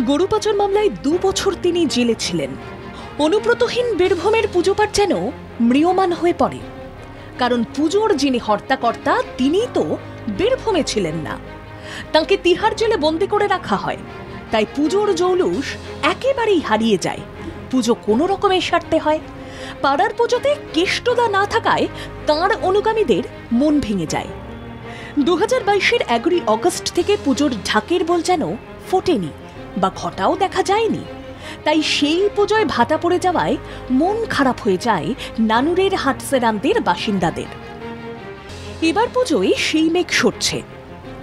গরু পাচার মামলায় 2 বছর তিনি জেলে ছিলেন। অনুব্রতহীন বীরভূমের পুজোপাঠ যেন ম্রিয়মাণ হয়ে পড়ে, কারণ পুজোর যিনি হর্তাকর্তা তিনি তো বীরভূমে ছিলেন না। তাঁকে তিহার জেলে বন্দি করে রাখা হয়, তাই পুজোর জৌলুস একেবারেই হারিয়ে যায়। পুজো কোনো রকমে সারতে হয়। পাড়ার পুজোতে কেষ্টদা না থাকায় তাঁর অনুগামীদের মন ভেঙে যায়। 2022-এর 11 অগস্ট থেকে পুজোর ঢাকের বল যেন ফোটেনি বা ঘটাও দেখা যায়নি। তাই সেই পুজোয় ভাটা পড়ে যাওয়ায় মন খারাপ হয়ে যায় নানুরের হাটসেরান্দের বাসিন্দাদের। এবার পুজোয় সেই মেঘ সরছে।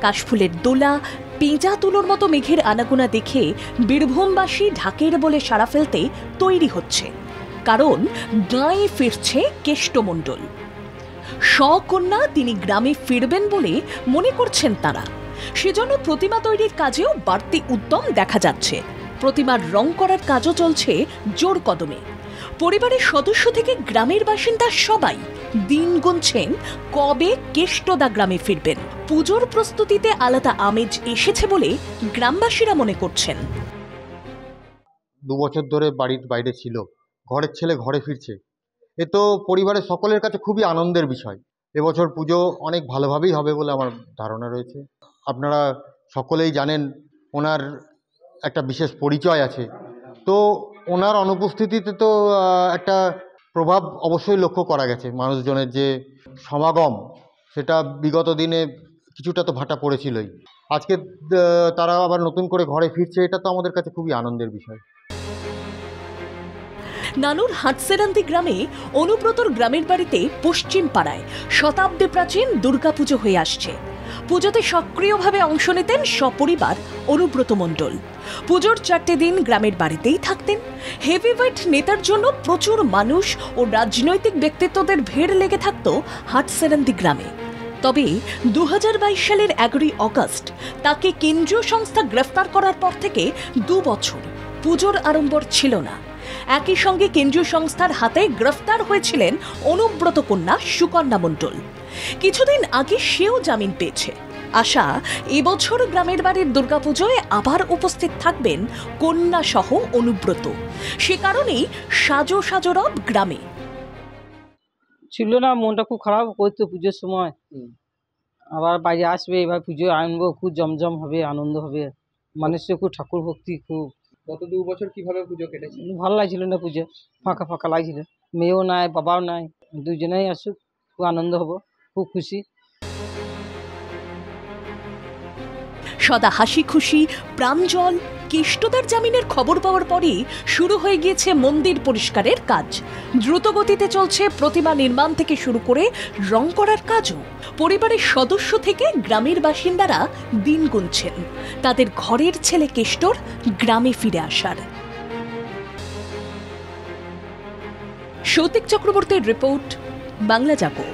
কাশফুলের দোলা, পেঁজা তুলোর মতো মেঘের আনাগোনা দেখে বীরভূমবাসী ঢাকের বলে সাড়া ফেলতে তৈরি হচ্ছে, কারণ গাঁয়ে ফিরছে কেষ্টমণ্ডল। সকন্যা তিনি গ্রামে ফিরবেন বলে মনে করছেন তারা। সেজন্য প্রতিমা তৈরির কাজেও বাড়তি উদ্যম দেখা যাচ্ছে। প্রতিমার রং করার কাজও চলছে জোর কদমে। পরিবারের সদস্য থেকে গ্রামের বাসিন্দা সবাই দিন গুনছেন কবে কেষ্টদা গ্রামে ফিরবেন। পুজোর প্রস্তুতিতে আলাদা আমেজ এসেছে বলে গ্রামবাসীরা মনে করছেন। 2 বছর ধরে বাড়ির বাইরে ছিল, ঘরের ছেলে ঘরে ফিরছে। এ তো পরিবারের সকলের কাছে খুবই আনন্দের বিষয়। এবছর পুজো অনেক ভালোভাবেই হবে বলে আমার ধারণা রয়েছে। আপনারা সকলেই জানেন ওনার একটা বিশেষ পরিচয় আছে, তো ওনার অনুপস্থিতিতে তো একটা প্রভাব অবশ্যই লক্ষ্য করা গেছে। মানুষজনের যে সমাগম সেটা বিগত দিনে কিছুটা তো ভাটা পড়েছিলই। আজকে তারা আবার নতুন করে ঘরে ফিরছে, এটা তো আমাদের কাছে খুবই আনন্দের বিষয়। নানুর হাটসেরান্দি গ্রামে অনুব্রতর গ্রামের বাড়িতে পশ্চিম পাড়ায় শতাব্দী প্রাচীন দুর্গাপুজো হয়ে আসছে। পুজোতে সক্রিয়ভাবে অংশ নিতেন সপরিবার অনুব্রত মণ্ডল। পুজোর 4টে দিন গ্রামের বাড়িতেই থাকতেন। হেভিওয়েট নেতার জন্য প্রচুর মানুষ ও রাজনৈতিক ব্যক্তিত্বদের ভিড় লেগে থাকত হাটসেরান্দি গ্রামে। তবে 2022 সালের 11 অগস্ট তাকে কেন্দ্রীয় সংস্থা গ্রেফতার করার পর থেকে 2 বছর পুজোর আড়ম্বর ছিল না। একই সঙ্গে কেন্দ্রীয় সংস্থার হাতে গ্রেফতার হয়েছিলেন অনুব্রত কন্যা সুকন্যা মণ্ডল। কিছুদিন আগে সেও জামিন পেয়েছে। আশা, এবছর গ্রামের বাড়ির দুর্গাপুজোয় আবার উপস্থিত থাকবেন কন্যা সহ অনুব্রত। সে কারণেই সাজো সাজো রব গ্রামে। ছিল না, মনটা খুব খারাপ করতো পুজোর সময়। আবার বাইরে আসবে, এবার পুজো আনবো, খুব জমজম হবে, আনন্দ হবে, মানুষের খুব ঠাকুর ভক্তি খুব। গত 2 বছর কিভাবে পুজো কেটেছে? ভালো লাগছিল না, পুজো ফাঁকা ফাঁকা লাগছিল। মেয়েও নাই, বাবাও নাই, দুজনেই আসুক, খুব আনন্দ হবো, খুব খুশি। সদা হাসি খুশি, প্রাঞ্জল। কেষ্টদার জামিনের খবর পাওয়ার পরই শুরু হয়ে গিয়েছে মন্দির পরিষ্কারের কাজ। দ্রুত গতিতে চলছে প্রতিমা নির্মাণ থেকে শুরু করে রং করার কাজও। পরিবারের সদস্য থেকে গ্রামের বাসিন্দারা দিন গুনছেন তাদের ঘরের ছেলে কেষ্টর গ্রামে ফিরে আসার। সৌতিক চক্রবর্তীর রিপোর্ট, বাংলা জাগো।